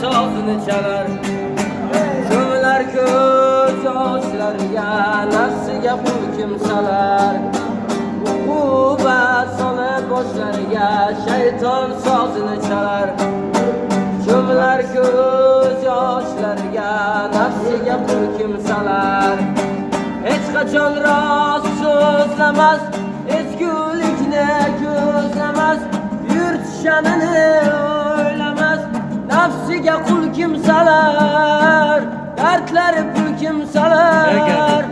sozini chalar. Ko'mlar ko'z yoshlariga nafsiga qul kimsalar. Uqubat solib boshlariga shayton sozini chalar. Ko'mlar ko'z yoshlariga nafsiga qul kimsalar. Hech qachon rost so'zlamas, ezgulikni ko'zlamas, yurt sha'nini o'ylamas, nafsiga qul kimsalar, dardlari pul kimsalar.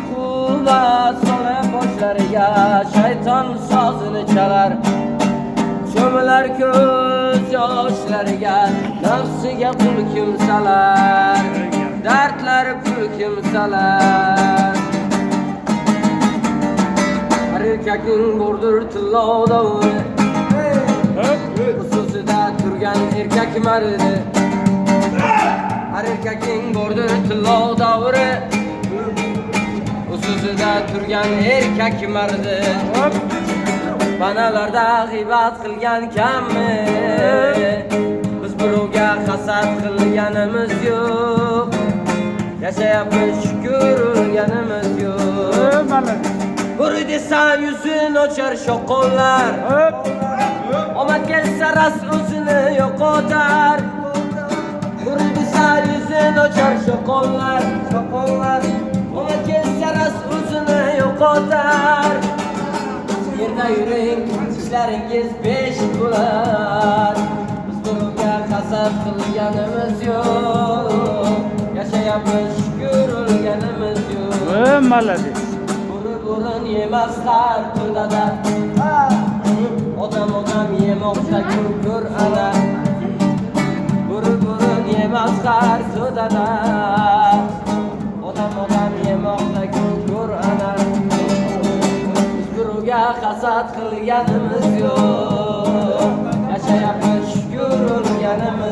Quvvat solib boshlariga shayton sozini chalar. Cho'milar ko'z yoshlariga nafsiga qul kimsalar, dardlari pul kimsalar. Har erkakning bordir tillo davri, xususida turgan erkak mardi. Har erkakning bordir tillo davri, xususida turgan erkak mardi. Banalarda g'iybat qilgan kammi? Biz birovga hasad qilganimiz yo'q. Yashayapmiz shukr urganimiz yo'q. Bur desa yuzin ochar shoqollar, omad kelsa ras o'zini yo'qotar. Bur desa yuzin ochar shoqollar, omad kelsa ras o'zini yo'qotar. Yerda yuring, ishlaringiz besh bo'lar. Biz birovga hasad qilganimiz yo'q. Yashayapmiz shukr urganimiz yo'q. Malades. Burun yemaslar to'dada, odam yemoqda ko'r ana. Burun yemaslar to'dada, odam yemoqda ko'r ana. Birovga hasad qilganimiz yo'q. Yashayapmiz shukr urganimiz